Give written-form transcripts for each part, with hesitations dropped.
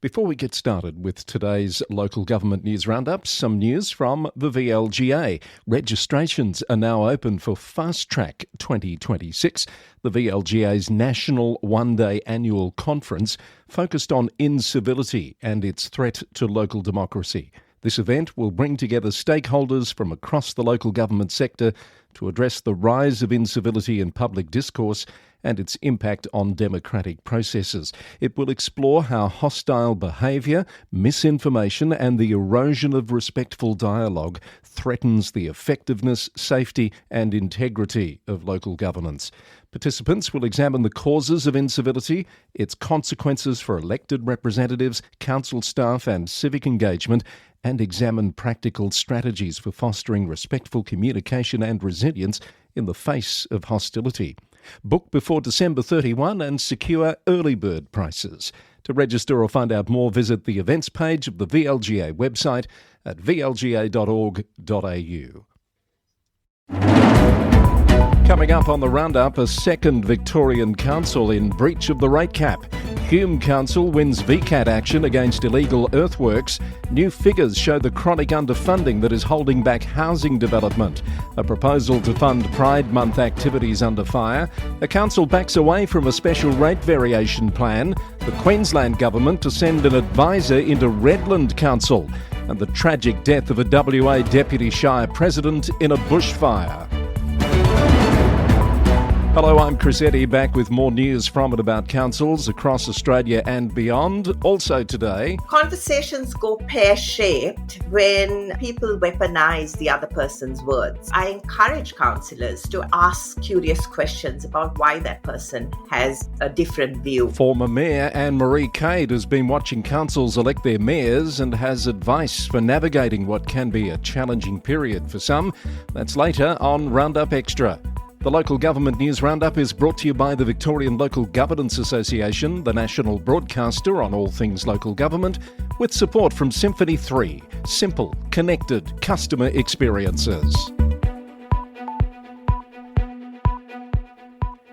Before we get started with today's Local Government News Roundup, some news from the VLGA. Registrations are now open for Fast Track 2026, the VLGA's national one-day annual conference focused on incivility and its threat to local democracy. This event will bring together stakeholders from across the local government sector to address the rise of incivility in public discourse and its impact on democratic processes. It will explore how hostile behaviour, misinformation and the erosion of respectful dialogue threatens the effectiveness, safety and integrity of local governance. Participants will examine the causes of incivility, its consequences for elected representatives, council staff and civic engagement, and examine practical strategies for fostering respectful communication and resilience in the face of hostility. Book before December 31 and secure early bird prices. To register or find out more, visit the events page of the VLGA website at vlga.org.au. Coming up on the roundup, a second Victorian council in breach of the rate cap. Hume Council wins VCAT action against illegal earthworks. New figures show the chronic underfunding that is holding back housing development. A proposal to fund Pride Month activities under fire. A council backs away from a special rate variation plan. The Queensland government to send an advisor into Redland Council. And the tragic death of a WA deputy shire president in a bushfire. Hello, I'm Chris Eddy, back with more news from and about councils across Australia and beyond. Also today, conversations go pear-shaped when people weaponise the other person's words. I encourage councillors to ask curious questions about why that person has a different view. Former Mayor Anne-Marie Cade has been watching councils elect their mayors and has advice for navigating what can be a challenging period for some. That's later on Roundup Extra. The Local Government News Roundup is brought to you by the Victorian Local Governance Association, the national broadcaster on all things local government, with support from Symphony 3, simple, connected customer experiences.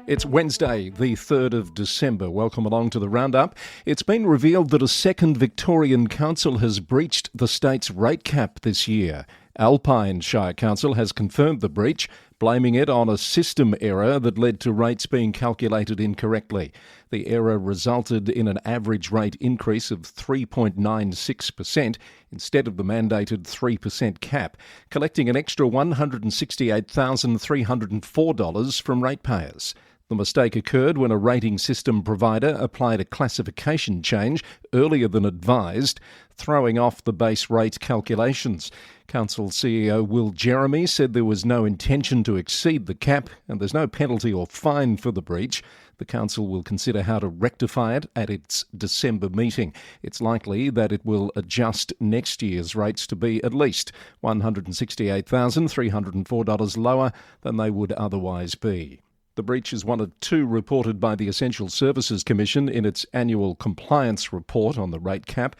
It's Wednesday, the 3rd of December. Welcome along to the Roundup. It's been revealed that a second Victorian council has breached the state's rate cap this year. Alpine Shire Council has confirmed the breach, blaming it on a system error that led to rates being calculated incorrectly. The error resulted in an average rate increase of 3.96% instead of the mandated 3% cap, collecting an extra $168,304 from ratepayers. The mistake occurred when a rating system provider applied a classification change earlier than advised, throwing off the base rate calculations. Council CEO Will Jeremy said there was no intention to exceed the cap and there's no penalty or fine for the breach. The council will consider how to rectify it at its December meeting. It's likely that it will adjust next year's rates to be at least $168,304 lower than they would otherwise be. The breach is one of two reported by the Essential Services Commission in its annual compliance report on the rate cap.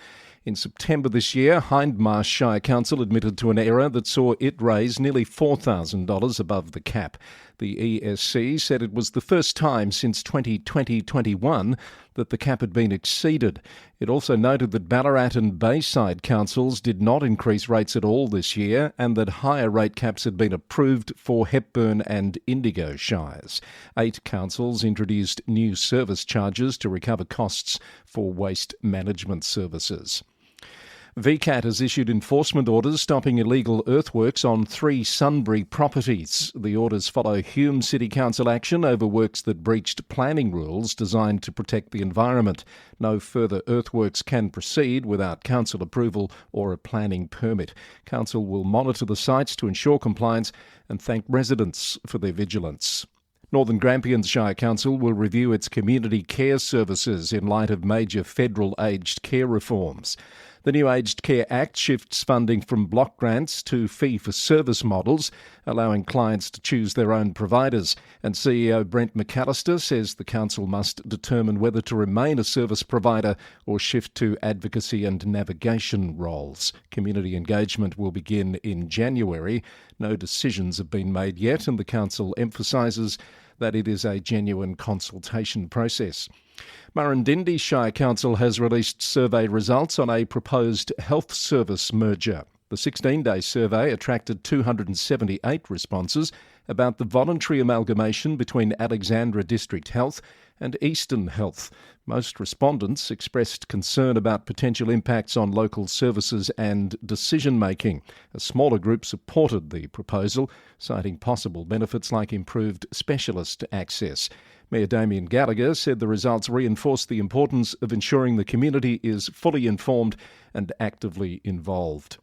In September this year, Hindmarsh Shire Council admitted to an error that saw it raise nearly $4,000 above the cap. The ESC said it was the first time since 2020-21 that the cap had been exceeded. It also noted that Ballarat and Bayside councils did not increase rates at all this year and that higher rate caps had been approved for Hepburn and Indigo shires. 8 councils introduced new service charges to recover costs for waste management services. VCAT has issued enforcement orders stopping illegal earthworks on 3 Sunbury properties. The orders follow Hume City Council action over works that breached planning rules designed to protect the environment. No further earthworks can proceed without council approval or a planning permit. Council will monitor the sites to ensure compliance and thank residents for their vigilance. Northern Grampians Shire Council will review its community care services in light of major federal aged care reforms. The new Aged Care Act shifts funding from block grants to fee-for-service models, allowing clients to choose their own providers. And CEO Brent McAllister says the council must determine whether to remain a service provider or shift to advocacy and navigation roles. Community engagement will begin in January. No decisions have been made yet, and the council emphasises that it is a genuine consultation process. Murrindindi Shire Council has released survey results on a proposed health service merger. The 16-day survey attracted 278 responses about the voluntary amalgamation between Alexandra District Health and Eastern Health. Most respondents expressed concern about potential impacts on local services and decision-making. A smaller group supported the proposal, citing possible benefits like improved specialist access. Mayor Damien Gallagher said the results reinforce the importance of ensuring the community is fully informed and actively involved.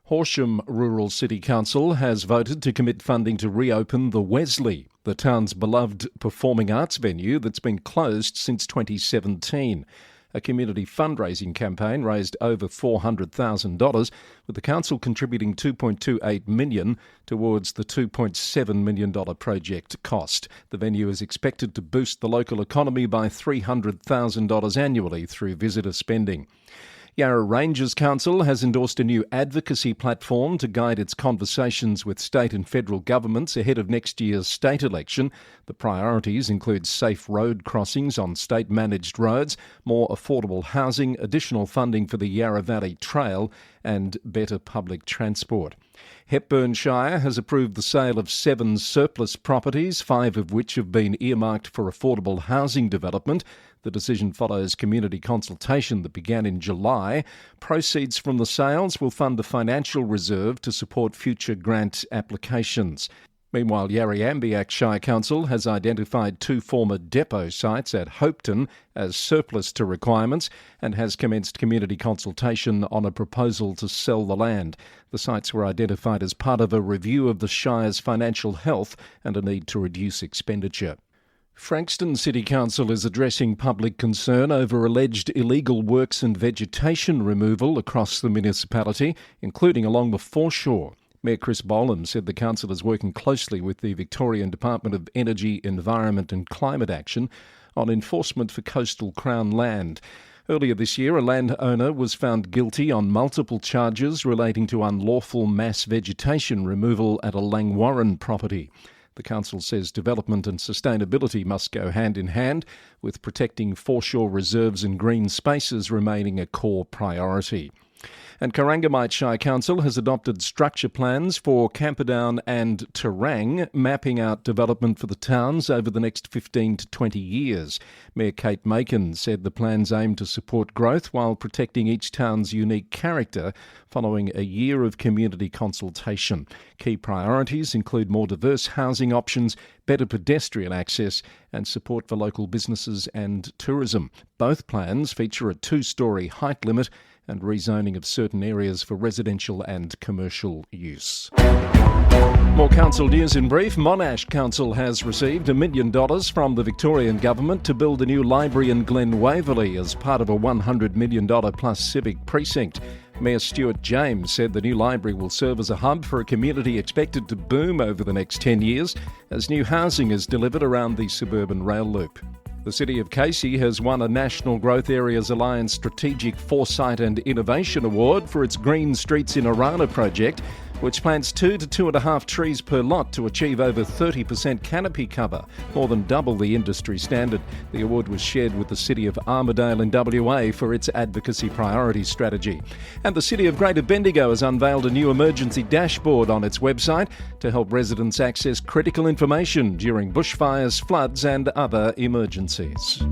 Horsham Rural City Council has voted to commit funding to reopen the Wesley, the town's beloved performing arts venue that's been closed since 2017. A community fundraising campaign raised over $400,000, with the council contributing $2.28 million towards the $2.7 million project cost. The venue is expected to boost the local economy by $300,000 annually through visitor spending. Yarra Ranges Council has endorsed a new advocacy platform to guide its conversations with state and federal governments ahead of next year's state election. The priorities include safe road crossings on state-managed roads, more affordable housing, additional funding for the Yarra Valley Trail and better public transport. Hepburn Shire has approved the sale of 7 surplus properties, 5 of which have been earmarked for affordable housing development. The decision follows community consultation that began in July. Proceeds from the sales will fund a financial reserve to support future grant applications. Meanwhile, Yarriambiack Shire Council has identified 2 former depot sites at Hopeton as surplus to requirements and has commenced community consultation on a proposal to sell the land. The sites were identified as part of a review of the Shire's financial health and a need to reduce expenditure. Frankston City Council is addressing public concern over alleged illegal works and vegetation removal across the municipality, including along the foreshore. Mayor Chris Bolam said the council is working closely with the Victorian Department of Energy, Environment and Climate Action on enforcement for coastal Crown land. Earlier this year, a landowner was found guilty on multiple charges relating to unlawful mass vegetation removal at a Langwarrin property. The council says development and sustainability must go hand in hand, with protecting foreshore reserves and green spaces remaining a core priority. And Corangamite Shire Council has adopted structure plans for Camperdown and Terang, mapping out development for the towns over the next 15 to 20 years. Mayor Kate Macon said the plans aim to support growth while protecting each town's unique character following a year of community consultation. Key priorities include more diverse housing options, better pedestrian access and support for local businesses and tourism. Both plans feature a 2-storey height limit and rezoning of certain areas for residential and commercial use. More council news in brief. Monash Council has received $1 million from the Victorian Government to build a new library in Glen Waverley as part of a $100 million plus civic precinct. Mayor Stuart James said the new library will serve as a hub for a community expected to boom over the next 10 years as new housing is delivered around the suburban rail loop. The City of Casey has won a National Growth Areas Alliance Strategic Foresight and Innovation Award for its Green Streets in Orana project, which plants 2 to 2.5 trees per lot to achieve over 30% canopy cover, more than double the industry standard. The award was shared with the City of Armidale in WA for its advocacy priority strategy. And the City of Greater Bendigo has unveiled a new emergency dashboard on its website to help residents access critical information during bushfires, floods and other emergencies.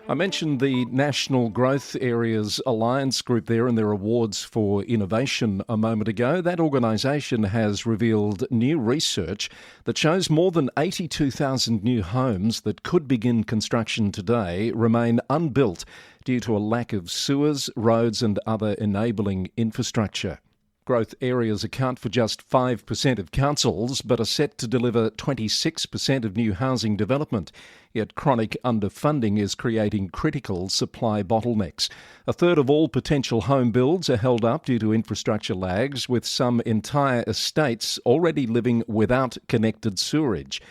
I mentioned the National Growth Areas Alliance group there and their awards for innovation a moment ago. That organisation has revealed new research that shows more than 82,000 new homes that could begin construction today remain unbuilt due to a lack of sewers, roads and other enabling infrastructure. Growth areas account for just 5% of councils, but are set to deliver 26% of new housing development. Yet chronic underfunding is creating critical supply bottlenecks. A third of all potential home builds are held up due to infrastructure lags, with some entire estates already living without connected sewerage.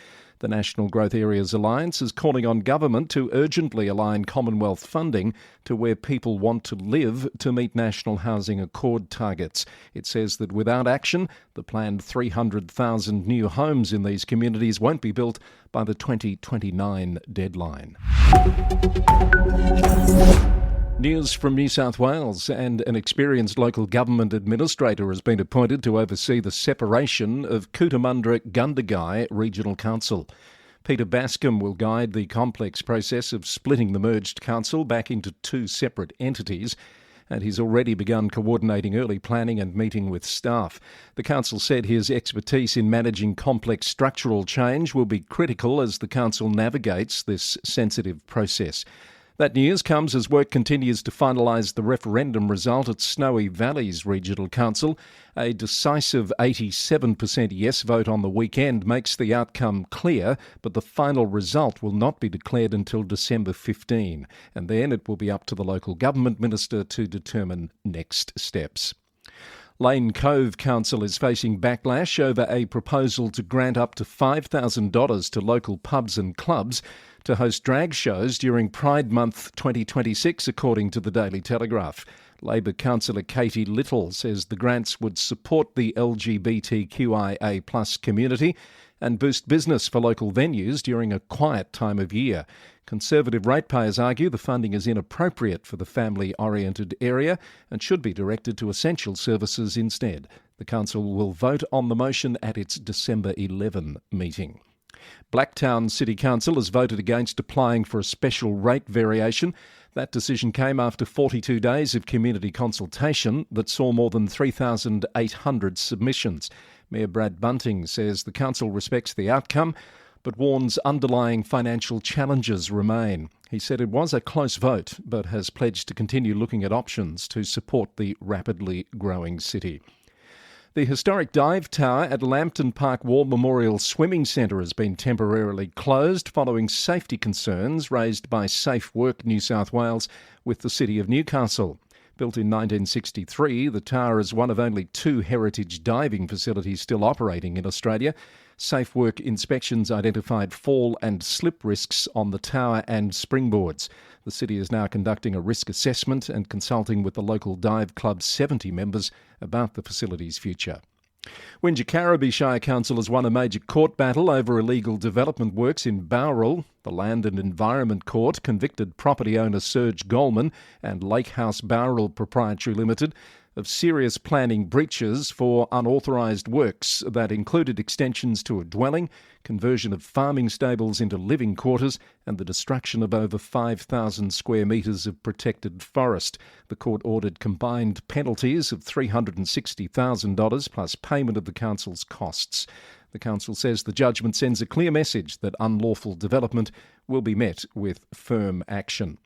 The National Growth Areas Alliance is calling on government to urgently align Commonwealth funding to where people want to live to meet National Housing Accord targets. It says that without action, the planned 300,000 new homes in these communities won't be built by the 2029 deadline. News from New South Wales, and an experienced local government administrator has been appointed to oversee the separation of Cootamundra-Gundagai Regional Council. Peter Bascom will guide the complex process of splitting the merged council back into two separate entities, and he's already begun coordinating early planning and meeting with staff. The council said his expertise in managing complex structural change will be critical as the council navigates this sensitive process. That news comes as work continues to finalise the referendum result at Snowy Valleys Regional Council. A decisive 87% yes vote on the weekend makes the outcome clear, but the final result will not be declared until December 15, and then it will be up to the local government minister to determine next steps. Lane Cove Council is facing backlash over a proposal to grant up to $5,000 to local pubs and clubs to host drag shows during Pride Month 2026, according to the Daily Telegraph. Labor councillor Katie Little says the grants would support the LGBTQIA+ community and boost business for local venues during a quiet time of year. Conservative ratepayers argue the funding is inappropriate for the family-oriented area and should be directed to essential services instead. The council will vote on the motion at its December 11 meeting. Blacktown City Council has voted against applying for a special rate variation. That decision came after 42 days of community consultation that saw more than 3,800 submissions. Mayor Brad Bunting says the council respects the outcome, but warns underlying financial challenges remain. He said it was a close vote, but has pledged to continue looking at options to support the rapidly growing city. The historic dive tower at Lambton Park War Memorial Swimming Centre has been temporarily closed following safety concerns raised by Safe Work New South Wales with the City of Newcastle. Built in 1963, the tower is one of only two heritage diving facilities still operating in Australia. Safe Work inspections identified fall and slip risks on the tower and springboards. The city is now conducting a risk assessment and consulting with the local dive club's 70 members about the facility's future. Wingecarribee Shire Council has won a major court battle over illegal development works in Bowral. The Land and Environment Court convicted property owner Serge Goldman and Lake House Bowral Proprietary Limited of serious planning breaches for unauthorised works that included extensions to a dwelling, conversion of farming stables into living quarters, and the destruction of over 5,000 square metres of protected forest. The court ordered combined penalties of $360,000 plus payment of the council's costs. The council says the judgment sends a clear message that unlawful development will be met with firm action.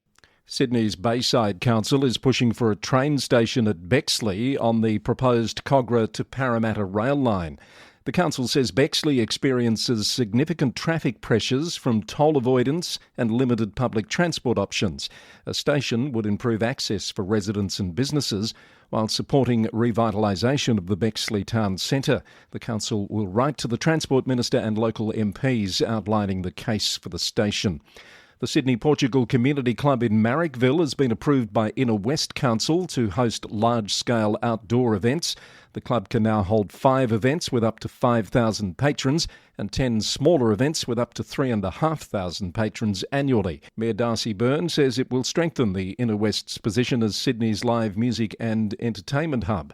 Sydney's Bayside Council is pushing for a train station at Bexley on the proposed Kogarah to Parramatta rail line. The council says Bexley experiences significant traffic pressures from toll avoidance and limited public transport options. A station would improve access for residents and businesses while supporting revitalisation of the Bexley town centre. The council will write to the Transport Minister and local MPs outlining the case for the station. The Sydney Portugal Community Club in Marrickville has been approved by Inner West Council to host large-scale outdoor events. The club can now hold 5 events with up to 5,000 patrons and 10 smaller events with up to 3,500 patrons annually. Mayor Darcy Byrne says it will strengthen the Inner West's position as Sydney's live music and entertainment hub.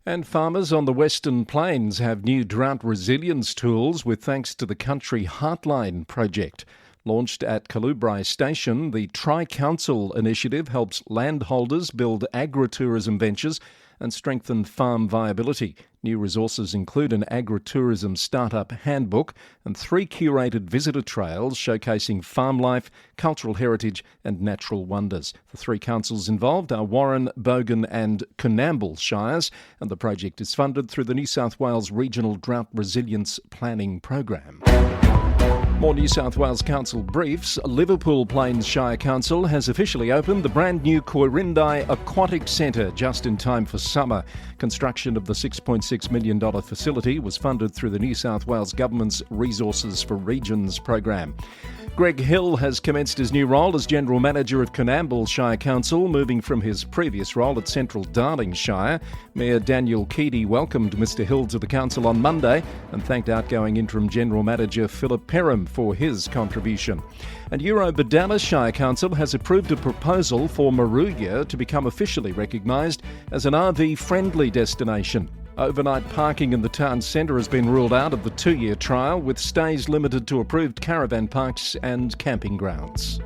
And farmers on the Western Plains have new drought resilience tools with thanks to the Country Heartline project. Launched at Kalubrai Station, the Tri-Council initiative helps landholders build agritourism ventures and strengthen farm viability. New resources include an agritourism startup handbook and 3 curated visitor trails showcasing farm life, cultural heritage and natural wonders. The 3 councils involved are Warren, Bogan and Coonamble Shires, and the project is funded through the New South Wales Regional Drought Resilience Planning Program. More New South Wales Council briefs. Liverpool Plains Shire Council has officially opened the brand new Quirindi Aquatic Centre just in time for summer. Construction of the $6.6 million facility was funded through the New South Wales Government's Resources for Regions program. Greg Hill has commenced his new role as General Manager of Coonamble Shire Council, moving from his previous role at Central Darling Shire. Mayor Anne-Marie Cade welcomed Mr Hill to the council on Monday and thanked outgoing Interim General Manager Philip Perham for his contribution. And Eurobodalla Shire Council has approved a proposal for Moruya to become officially recognised as an RV-friendly destination. Overnight parking in the town centre has been ruled out of the 2-year trial, with stays limited to approved caravan parks and camping grounds.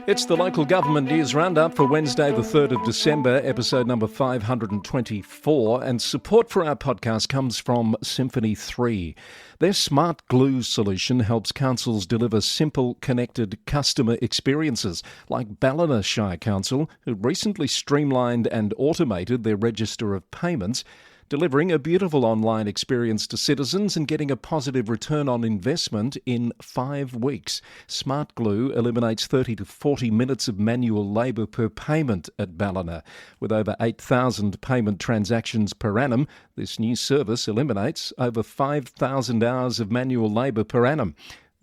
It's the Local Government News Roundup for Wednesday the 3rd of December, episode number 524, and support for our podcast comes from Symphony 3. Their Smart Glue solution helps councils deliver simple, connected customer experiences, like Ballina Shire Council, who recently streamlined and automated their register of payments, delivering a beautiful online experience to citizens and getting a positive return on investment in 5 weeks. Smart Glue eliminates 30 to 40 minutes of manual labour per payment at Ballina. With over 8,000 payment transactions per annum, this new service eliminates over 5,000 hours of manual labour per annum.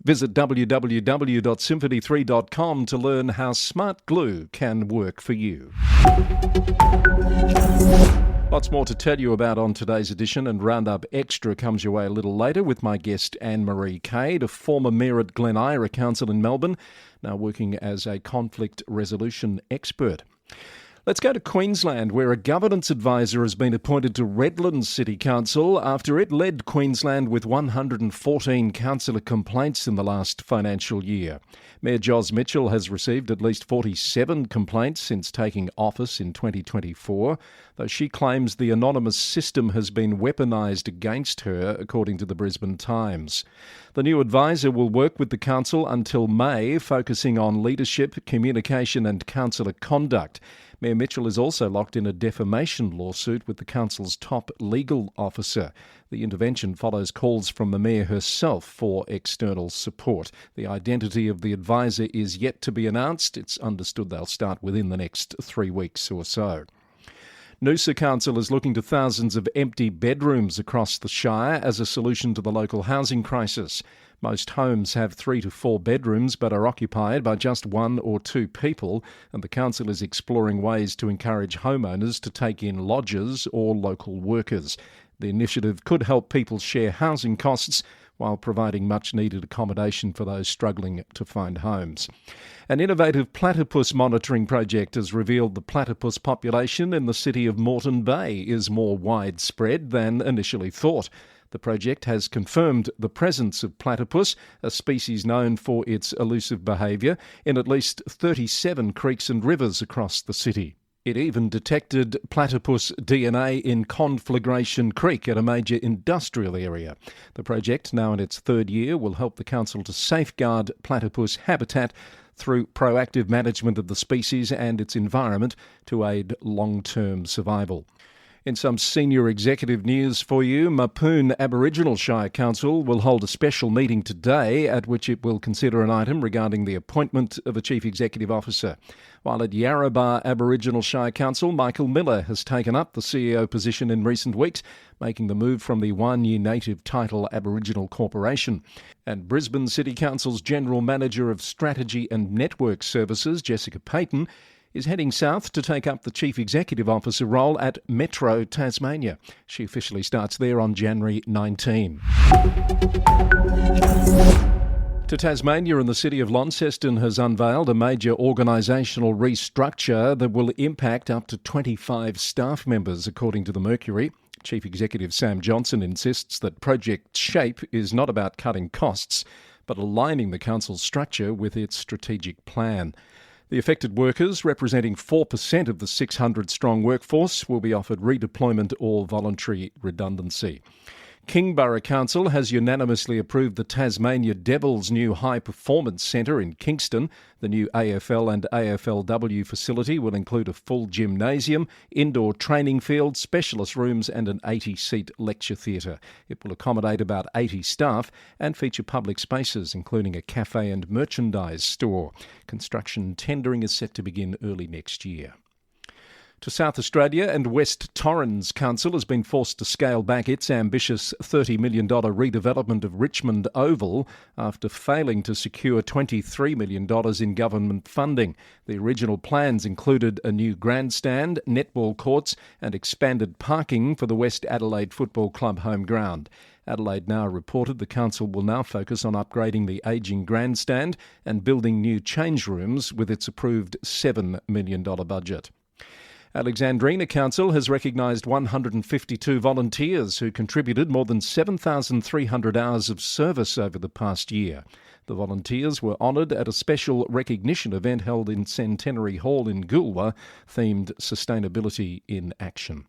Visit www.symphony3.com to learn how Smart Glue can work for you. Lots more to tell you about on today's edition, and Roundup Extra comes your way a little later with my guest Anne-Marie Cade, a former mayor at Glen Eira Council in Melbourne, now working as a conflict resolution expert. Let's go to Queensland, where a governance advisor has been appointed to Redland City Council after it led Queensland with 114 councillor complaints in the last financial year. Mayor Jos Mitchell has received at least 47 complaints since taking office in 2024, though she claims the anonymous system has been weaponised against her, according to the Brisbane Times. The new advisor will work with the council until May, focusing on leadership, communication and councillor conduct. Mayor Mitchell is also locked in a defamation lawsuit with the council's top legal officer. The intervention follows calls from the mayor herself for external support. The identity of the advisor is yet to be announced. It's understood they'll start within the next 3 weeks or so. Noosa Council is looking to thousands of empty bedrooms across the Shire as a solution to the local housing crisis. Most homes have 3 to 4 bedrooms but are occupied by just 1 or 2 people, and the council is exploring ways to encourage homeowners to take in lodgers or local workers. The initiative could help people share housing costs while providing much-needed accommodation for those struggling to find homes. An innovative platypus monitoring project has revealed the platypus population in the city of Moreton Bay is more widespread than initially thought. The project has confirmed the presence of platypus, a species known for its elusive behaviour, in at least 37 creeks and rivers across the city. It even detected platypus DNA in Conflagration Creek at a major industrial area. The project, now in its 3rd year, will help the council to safeguard platypus habitat through proactive management of the species and its environment to aid long-term survival. In some senior executive news for you, Mapoon Aboriginal Shire Council will hold a special meeting today at which it will consider an item regarding the appointment of a Chief Executive Officer. While at Yarrabah Aboriginal Shire Council, Michael Miller has taken up the CEO position in recent weeks, making the move from the one-year native title Aboriginal Corporation. And Brisbane City Council's General Manager of Strategy and Network Services, Jessica Payton, is heading south to take up the Chief Executive Officer role at Metro Tasmania. She officially starts there on January 19. To Tasmania, and the City of Launceston has unveiled a major organisational restructure that will impact up to 25 staff members, according to the Mercury. Chief Executive Sam Johnson insists that Project SHAPE is not about cutting costs, but aligning the council's structure with its strategic plan. The affected workers, representing 4% of the 600-strong workforce, will be offered redeployment or voluntary redundancy. Kingborough Council has unanimously approved the Tasmania Devils' new High Performance Centre in Kingston. The new AFL and AFLW facility will include a full gymnasium, indoor training field, specialist rooms and an 80-seat lecture theatre. It will accommodate about 80 staff and feature public spaces, including a cafe and merchandise store. Construction tendering is set to begin early next year. To South Australia, and West Torrens Council has been forced to scale back its ambitious $30 million redevelopment of Richmond Oval after failing to secure $23 million in government funding. The original plans included a new grandstand, netball courts and expanded parking for the West Adelaide Football Club home ground. Adelaide Now reported the council will now focus on upgrading the ageing grandstand and building new change rooms with its approved $7 million budget. Alexandrina Council has recognised 152 volunteers who contributed more than 7,300 hours of service over the past year. The volunteers were honoured at a special recognition event held in Centenary Hall in Goolwa, themed Sustainability in Action.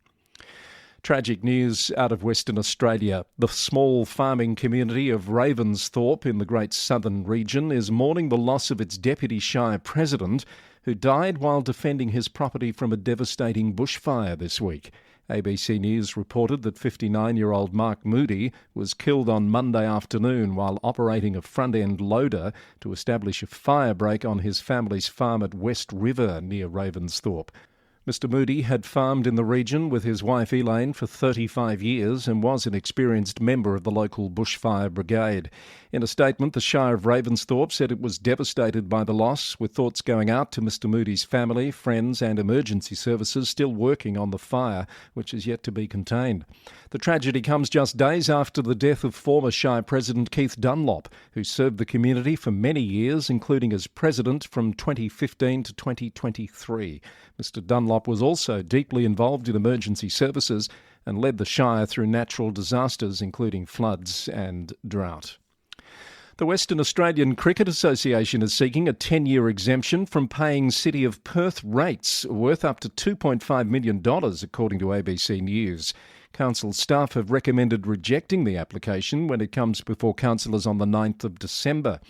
Tragic news out of Western Australia. The small farming community of Ravensthorpe in the Great Southern region is mourning the loss of its deputy shire president, who died while defending his property from a devastating bushfire this week. ABC News reported that 59-year-old Mark Moody was killed on Monday afternoon while operating a front-end loader to establish a fire break on his family's farm at West River near Ravensthorpe. Mr Moody had farmed in the region with his wife Elaine for 35 years and was an experienced member of the local bushfire brigade. In a statement, the Shire of Ravensthorpe said it was devastated by the loss, with thoughts going out to Mr Moody's family, friends and emergency services still working on the fire, which is yet to be contained. The tragedy comes just days after the death of former Shire President Keith Dunlop, who served the community for many years, including as President from 2015 to 2023. Mr Dunlop was also deeply involved in emergency services and led the Shire through natural disasters, including floods and drought. The Western Australian Cricket Association is seeking a 10-year exemption from paying City of Perth rates worth up to $2.5 million, according to ABC News. Council staff have recommended rejecting the application when it comes before councillors on the 9th of December.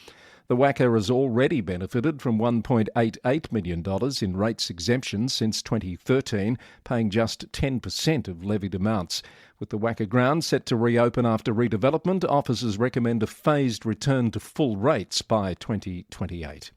The WACA has already benefited from $1.88 million in rates exemptions since 2013, paying just 10% of levied amounts. With the WACA ground set to reopen after redevelopment, officers recommend a phased return to full rates by 2028.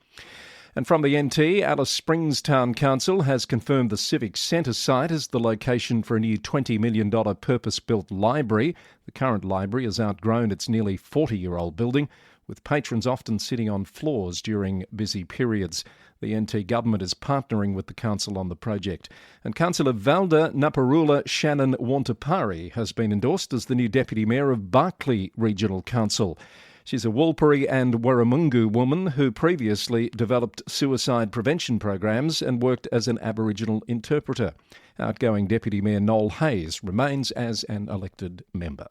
And from the NT, Alice Springs Town Council has confirmed the Civic Centre site as the location for a new $20 million purpose-built library. The current library has outgrown its nearly 40-year-old building, with patrons often sitting on floors during busy periods. The NT government is partnering with the council on the project. And Councillor Valda Naparula Shannon Wantapari has been endorsed as the new Deputy Mayor of Barkly Regional Council. She's a Walpuri and Warramungu woman who previously developed suicide prevention programs and worked as an Aboriginal interpreter. Outgoing Deputy Mayor Noel Hayes remains as an elected member.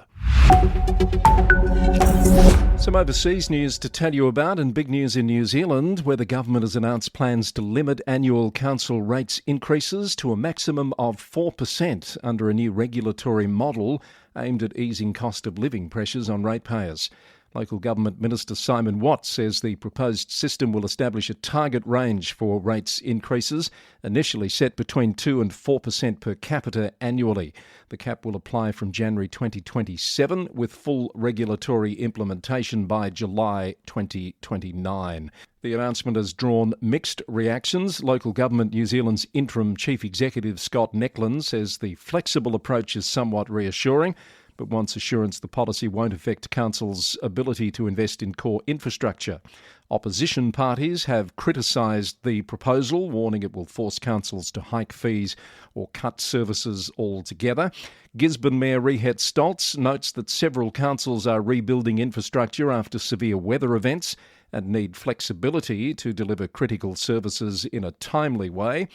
Some overseas news to tell you about, and big news in New Zealand, where the government has announced plans to limit annual council rates increases to a maximum of 4% under a new regulatory model aimed at easing cost of living pressures on ratepayers. Local Government Minister Simon Watt says the proposed system will establish a target range for rates increases, initially set between 2 and 4% per capita annually. The cap will apply from January 2027, with full regulatory implementation by July 2029. The announcement has drawn mixed reactions. Local Government New Zealand's interim Chief Executive Scott Neckland says the flexible approach is somewhat reassuring, but wants assurance the policy won't affect councils' ability to invest in core infrastructure. Opposition parties have criticised the proposal, warning it will force councils to hike fees or cut services altogether. Gisborne Mayor Rehet Stoltz notes that several councils are rebuilding infrastructure after severe weather events and need flexibility to deliver critical services in a timely way.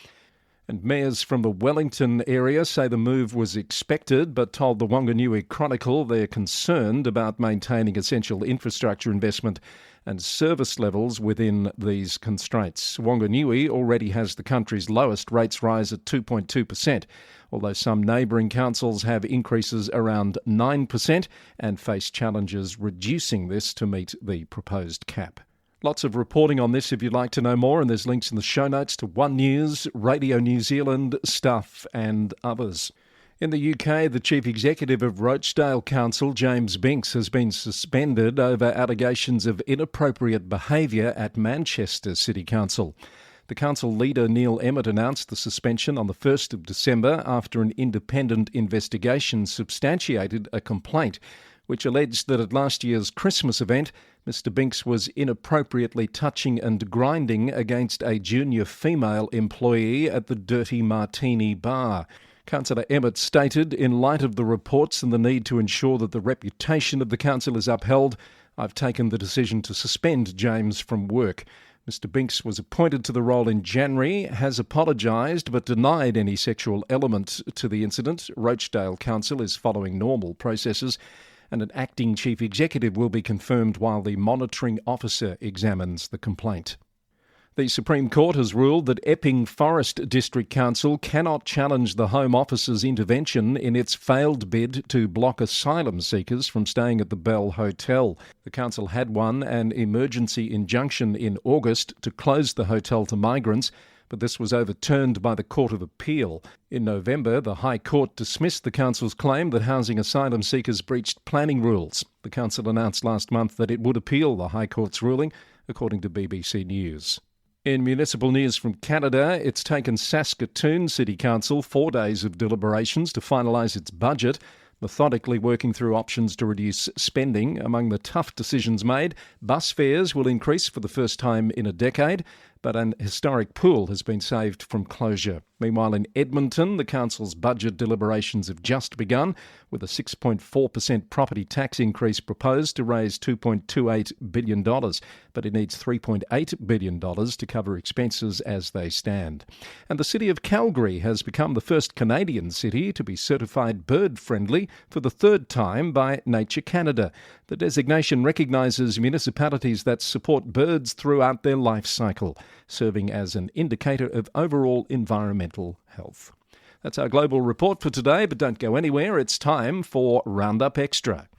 And mayors from the Wellington area say the move was expected, but told the Wanganui Chronicle they're concerned about maintaining essential infrastructure investment and service levels within these constraints. Wanganui already has the country's lowest rates rise at 2.2%, although some neighbouring councils have increases around 9% and face challenges reducing this to meet the proposed cap. Lots of reporting on this if you'd like to know more, and there's links in the show notes to One News, Radio New Zealand, Stuff and others. In the UK, the Chief Executive of Rochdale Council, James Binks, has been suspended over allegations of inappropriate behaviour at Manchester City Council. The council leader, Neil Emmett, announced the suspension on the 1st of December after an independent investigation substantiated a complaint which alleged that at last year's Christmas event, Mr Binks was inappropriately touching and grinding against a junior female employee at the Dirty Martini bar. Councillor Emmett stated, in light of the reports and the need to ensure that the reputation of the council is upheld, I've taken the decision to suspend James from work. Mr Binks was appointed to the role in January, has apologised but denied any sexual element to the incident. Rochdale Council is following normal processes, and an acting chief executive will be confirmed while the monitoring officer examines the complaint. The Supreme Court has ruled that Epping Forest District Council cannot challenge the Home Office's intervention in its failed bid to block asylum seekers from staying at the Bell Hotel. The council had won an emergency injunction in August to close the hotel to migrants, but this was overturned by the Court of Appeal. In November, the High Court dismissed the council's claim that housing asylum seekers breached planning rules. The council announced last month that it would appeal the High Court's ruling, according to BBC News. In municipal news from Canada, it's taken Saskatoon City Council 4 days of deliberations to finalise its budget, methodically working through options to reduce spending. Among the tough decisions made, bus fares will increase for the first time in a decade, but an historic pool has been saved from closure. Meanwhile, in Edmonton, the council's budget deliberations have just begun, with a 6.4% property tax increase proposed to raise $2.28 billion, but it needs $3.8 billion to cover expenses as they stand. And the city of Calgary has become the first Canadian city to be certified bird-friendly for the third time by Nature Canada. The designation recognises municipalities that support birds throughout their life cycle, serving as an indicator of overall environmental health. That's our global report for today, but don't go anywhere. It's time for Roundup Extra.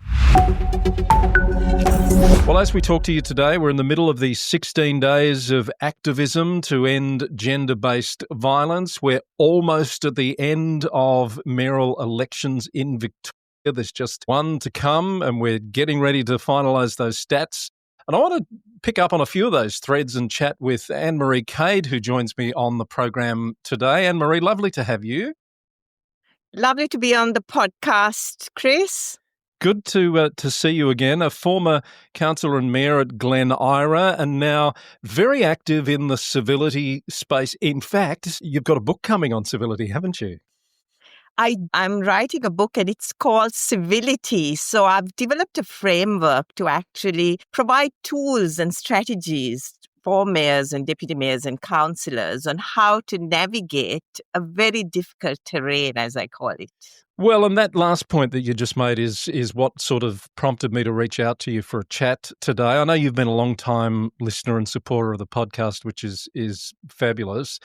Well, as we talk to you today, we're in the middle of these 16 days of activism to end gender-based violence. We're almost at the end of mayoral elections in Victoria. There's just one to come, and we're getting ready to finalise those stats. And I want to pick up on a few of those threads and chat with Anne-Marie Cade, who joins me on the program today. Anne-Marie, lovely to have you. Lovely to be on the podcast, Chris. Good to see you again, a former councillor and mayor at Glen Ira, and now very active in the civility space. In fact, you've got a book coming on civility, haven't you? I'm writing a book and it's called Civility. So I've developed a framework to actually provide tools and strategies for mayors and deputy mayors and councillors on how to navigate a very difficult terrain, as I call it. Well, and that last point that you just made is what sort of prompted me to reach out to you for a chat today. I know you've been a long-time listener and supporter of the podcast, which is fabulous.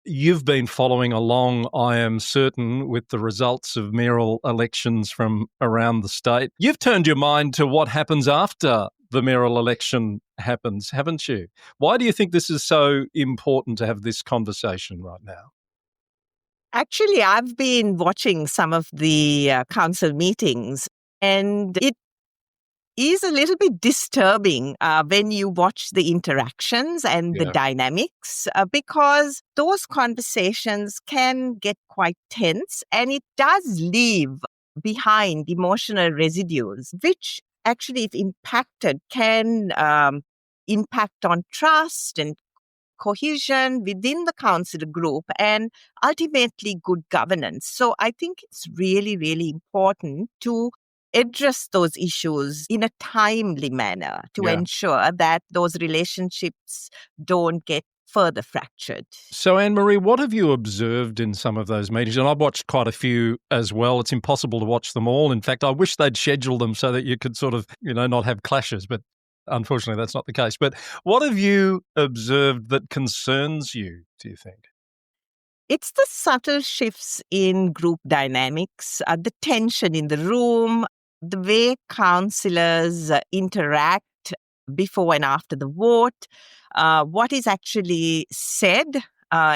You've been following along, I am certain, with the results of mayoral elections from around the state. You've turned your mind to what happens after the mayoral election happens, haven't you? Why do you think this is so important to have this conversation right now? Actually, I've been watching some of the council meetings, and it is a little bit disturbing when you watch the interactions and the dynamics, because those conversations can get quite tense, and it does leave behind emotional residues, which actually, if impacted, can impact on trust and cohesion within the council group and ultimately good governance. So I think it's really, really important to address those issues in a timely manner to ensure that those relationships don't get further fractured. So, Anne-Marie, what have you observed in some of those meetings? And I've watched quite a few as well. It's impossible to watch them all. In fact, I wish they'd schedule them so that you could sort of, not have clashes, but unfortunately that's not the case. But what have you observed that concerns you, do you think? It's the subtle shifts in group dynamics, the tension in the room, the way councillors interact before and after the vote, what is actually said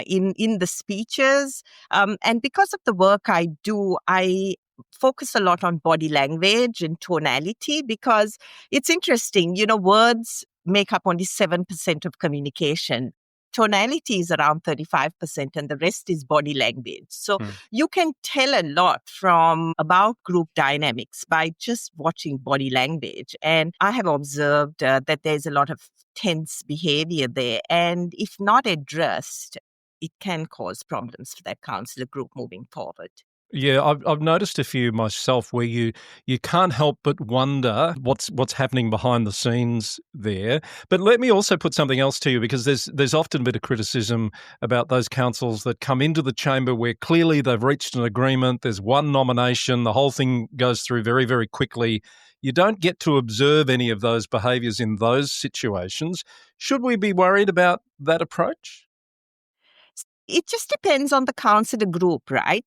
in the speeches. And because of the work I do, I focus a lot on body language and tonality because it's interesting. Words make up only 7% of communication. Tonality is around 35% and the rest is body language. So you can tell a lot from about group dynamics by just watching body language. And I have observed that there's a lot of tense behavior there. And if not addressed, it can cause problems for that councillor group moving forward. Yeah, I've noticed a few myself where you can't help but wonder what's happening behind the scenes there. But let me also put something else to you, because there's often a bit of criticism about those councils that come into the chamber where clearly they've reached an agreement. There's one nomination, the whole thing goes through very, very quickly. You don't get to observe any of those behaviours in those situations. Should we be worried about that approach? It just depends on the councillor group, right?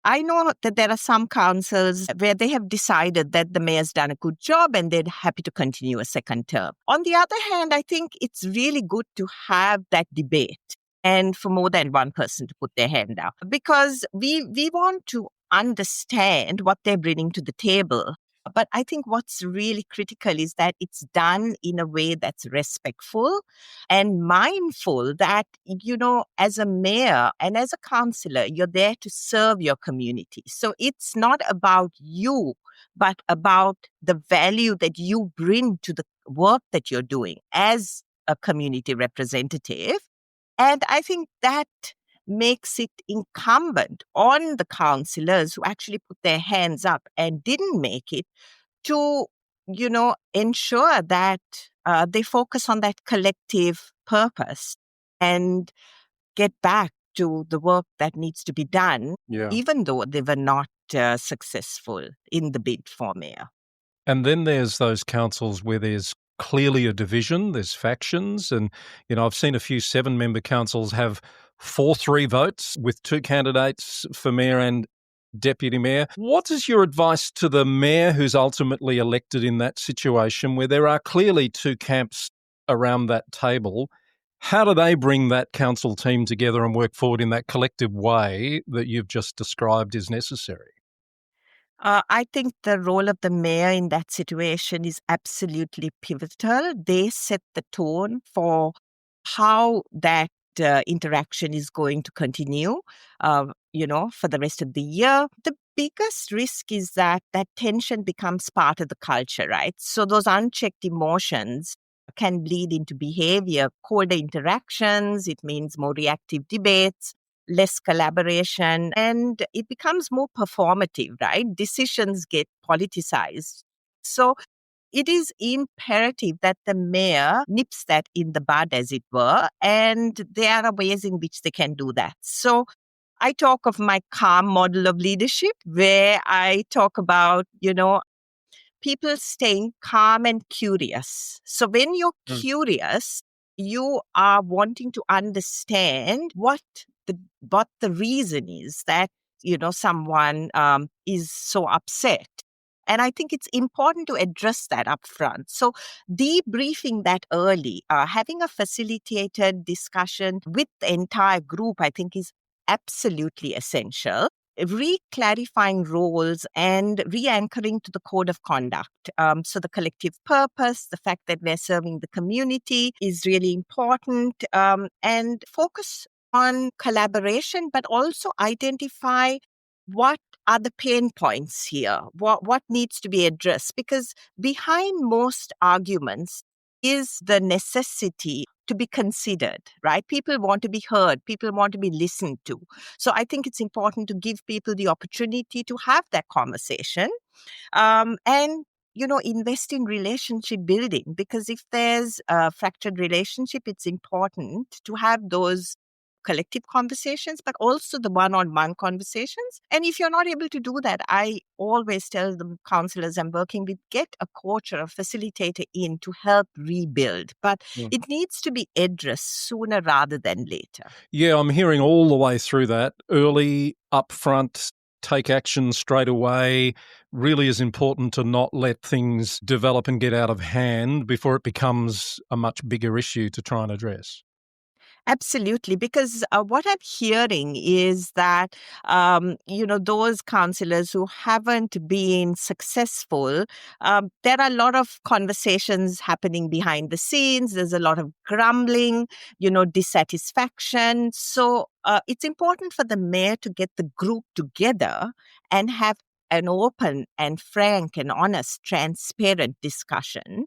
I know that there are some councils where they have decided that the mayor's done a good job and they're happy to continue a second term. On the other hand, I think it's really good to have that debate and for more than one person to put their hand up, because we want to understand what they're bringing to the table. But I think what's really critical is that it's done in a way that's respectful and mindful that, as a mayor and as a councillor, you're there to serve your community. So it's not about you, but about the value that you bring to the work that you're doing as a community representative. And I think that makes it incumbent on the councillors who actually put their hands up and didn't make it to, ensure that they focus on that collective purpose and get back to the work that needs to be done, even though they were not successful in the bid for mayor. And then there's those councils where there's clearly a division, there's factions. And, I've seen a few 7-member councils have 4-3 votes with 2 candidates for mayor and deputy mayor. What is your advice to the mayor who's ultimately elected in that situation where there are clearly 2 camps around that table? How do they bring that council team together and work forward in that collective way that you've just described is necessary? I think the role of the mayor in that situation is absolutely pivotal. They set the tone for how that interaction is going to continue, for the rest of the year. The biggest risk is that tension becomes part of the culture, right? So those unchecked emotions can bleed into behavior, colder interactions. It means more reactive debates, less collaboration, and it becomes more performative, right? Decisions get politicized. So it is imperative that the mayor nips that in the bud, as it were, and there are ways in which they can do that. So I talk of my calm model of leadership, where I talk about, people staying calm and curious. So when you're curious, you are wanting to understand what the reason is that, someone is so upset. And I think it's important to address that up front. So debriefing that early, having a facilitated discussion with the entire group, I think is absolutely essential. Re-clarifying roles and re-anchoring to the code of conduct. So the collective purpose, the fact that we're serving the community is really important, and focus on collaboration, but also identify what are the pain points here, what needs to be addressed, because behind most arguments is the necessity to be considered, right? People want to be heard. People want to be listened to. So I think it's important to give people the opportunity to have that conversation, and invest in relationship building, because if there's a fractured relationship, it's important to have those collective conversations, but also the one-on-one conversations. And if you're not able to do that, I always tell the counsellors I'm working with, get a coach or a facilitator in to help rebuild. But it needs to be addressed sooner rather than later. Yeah, I'm hearing all the way through that. Early, upfront, take action straight away really is important to not let things develop and get out of hand before it becomes a much bigger issue to try and address. Absolutely, because what I'm hearing is that, those counsellors who haven't been successful, there are a lot of conversations happening behind the scenes. There's a lot of grumbling, dissatisfaction. So it's important for the mayor to get the group together and have an open and frank and honest, transparent discussion.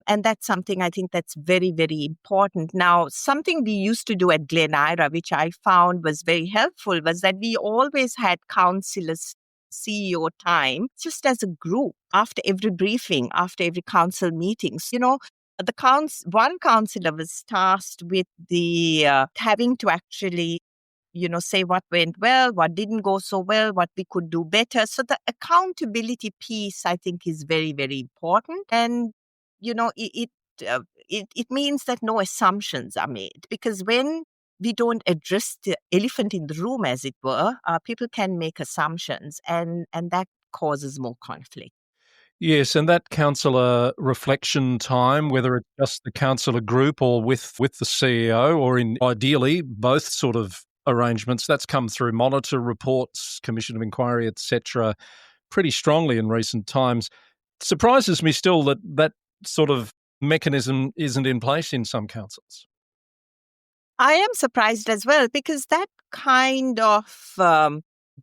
And that's something I think that's very, very important. Now, something we used to do at Glen Ira, which I found was very helpful, was that we always had councillors CEO time just as a group after every briefing, after every council meetings. One councillor was tasked with the having to actually say what went well, what didn't go so well, what we could do better. So the accountability piece, I think, is very, very important. And it means that no assumptions are made, because when we don't address the elephant in the room, as it were, people can make assumptions, and that causes more conflict. Yes, and that councillor reflection time, whether it's just the councillor group or with the CEO, or in ideally both sort of arrangements, that's come through monitor reports, commission of inquiry, etc., pretty strongly in recent times. Surprises me still that sort of mechanism isn't in place in some councils. I am surprised as well, because that kind of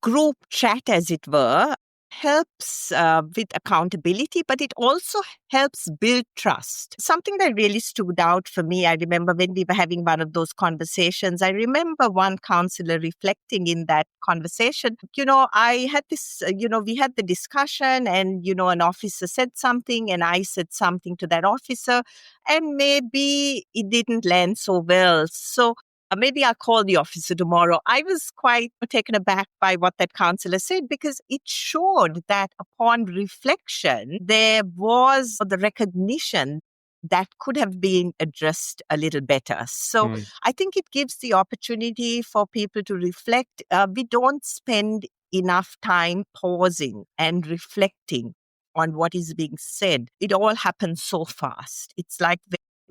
group chat, as it were, helps with accountability, but it also helps build trust. Something that really stood out for me, I remember when we were having one of those conversations, I remember one councillor reflecting in that conversation, I had this, we had the discussion, and, an officer said something and I said something to that officer, and maybe it didn't land so well. So maybe I'll call the officer tomorrow. I was quite taken aback by what that councillor said, because it showed that upon reflection, there was the recognition that could have been addressed a little better. So I think it gives the opportunity for people to reflect. We don't spend enough time pausing and reflecting on what is being said. It all happens so fast. It's like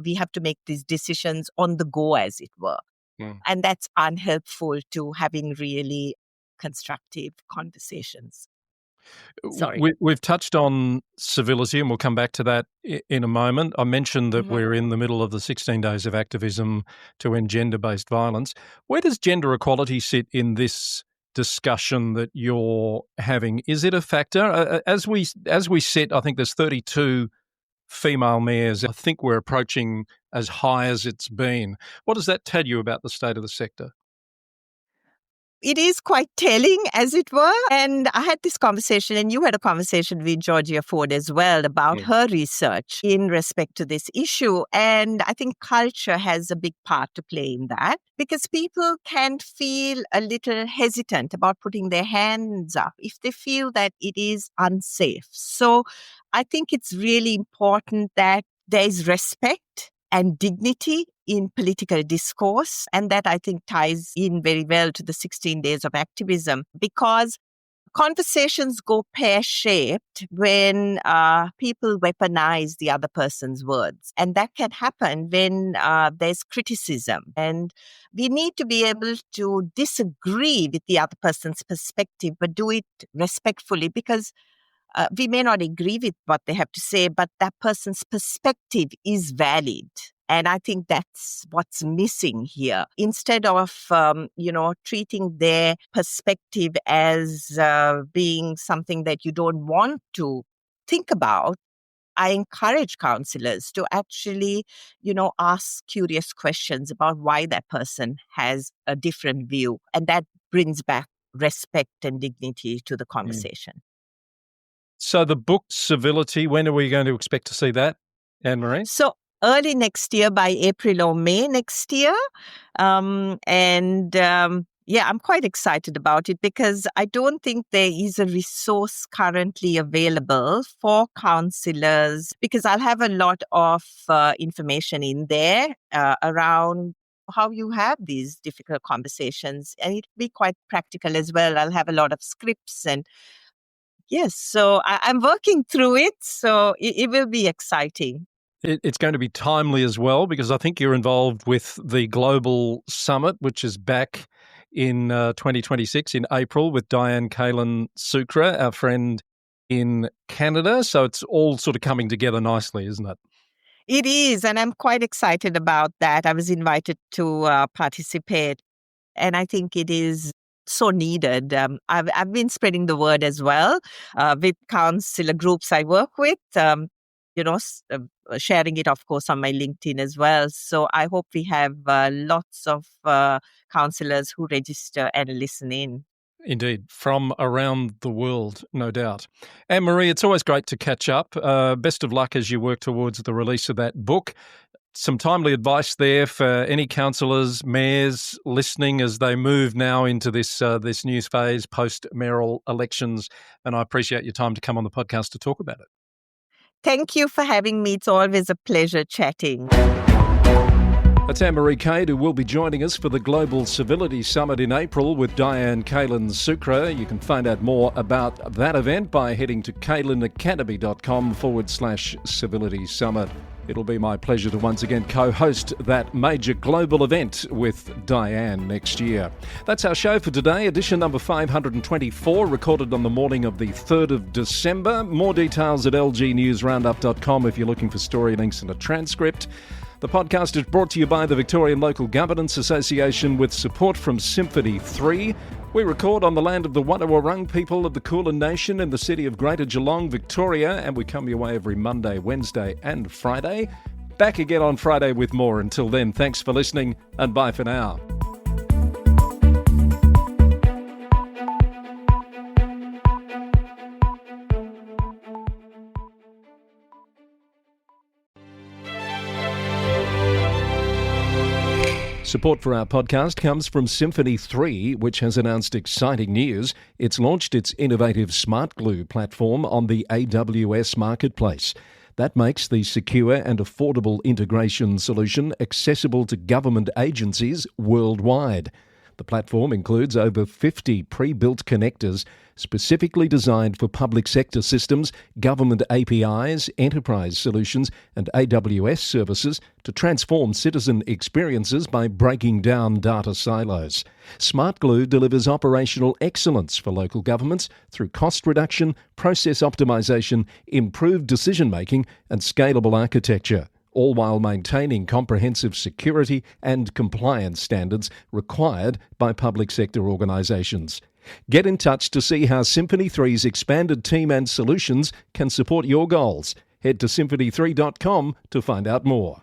we have to make these decisions on the go, as it were. And that's unhelpful to having really constructive conversations. Sorry. We've touched on civility, and we'll come back to that in a moment. I mentioned that we're in the middle of the 16 days of activism to end gender-based violence. Where does gender equality sit in this discussion that you're having? Is it a factor? As we sit, I think there's 32 female mayors. I think we're approaching as high as it's been. What does that tell you about the state of the sector? It is quite telling, as it were. And I had this conversation, and you had a conversation with Georgia Ford as well about her research in respect to this issue. And I think culture has a big part to play in that, because people can feel a little hesitant about putting their hands up if they feel that it is unsafe. So I think it's really important that there is respect and dignity in political discourse. And that, I think, ties in very well to the 16 days of activism, because conversations go pear-shaped when people weaponize the other person's words. And that can happen when there's criticism. And we need to be able to disagree with the other person's perspective, but do it respectfully, because we may not agree with what they have to say, but that person's perspective is valid. And I think that's what's missing here. Instead of, treating their perspective as being something that you don't want to think about, I encourage counsellors to actually, ask curious questions about why that person has a different view. And that brings back respect and dignity to the conversation. So the book Civility, when are we going to expect to see that, Anne-Marie? So early next year, by April or May next year. Yeah, I'm quite excited about it because I don't think there is a resource currently available for councillors, because I'll have a lot of information in there around how you have these difficult conversations, and it'll be quite practical as well. I'll have a lot of scripts and yes, so I'm working through it, so it will be exciting. It's going to be timely as well, because I think you're involved with the Global Summit, which is back in 2026 in April with Diane Kaelin-Sucre, our friend in Canada. So it's all sort of coming together nicely, isn't it? It is, and I'm quite excited about that. I was invited to participate, and I think it is so needed. I've been spreading the word as well with councillor groups I work with. Sharing it, of course, on my LinkedIn as well. So I hope we have lots of councillors who register and listen in. Indeed, from around the world, no doubt. Anne-Marie, it's always great to catch up. Best of luck as you work towards the release of that book. Some timely advice there for any councillors, mayors listening as they move now into this news phase post-mayoral elections. And I appreciate your time to come on the podcast to talk about it. Thank you for having me. It's always a pleasure chatting. That's Anne-Marie Cade, who will be joining us for the Global Civility Summit in April with Diane Kaelin-Sucre. You can find out more about that event by heading to kaelinacademy.com/civility summit. It'll be my pleasure to once again co-host that major global event with Diane next year. That's our show for today, edition number 524, recorded on the morning of the 3rd of December. More details at lgnewsroundup.com if you're looking for story links and a transcript. The podcast is brought to you by the Victorian Local Governance Association with support from Symphony 3. We record on the land of the Wadawurrung people of the Kulin Nation in the city of Greater Geelong, Victoria, and we come your way every Monday, Wednesday and Friday. Back again on Friday with more. Until then, thanks for listening and bye for now. Support for our podcast comes from Symphony 3, which has announced exciting news. It's launched its innovative Smart Glue platform on the AWS Marketplace. That makes the secure and affordable integration solution accessible to government agencies worldwide. The platform includes over 50 pre-built connectors specifically designed for public sector systems, government APIs, enterprise solutions, and AWS services to transform citizen experiences by breaking down data silos. Smart Glue delivers operational excellence for local governments through cost reduction, process optimization, improved decision-making, and scalable architecture, all while maintaining comprehensive security and compliance standards required by public sector organisations. Get in touch to see how Symphony 3's expanded team and solutions can support your goals. Head to symphony3.com to find out more.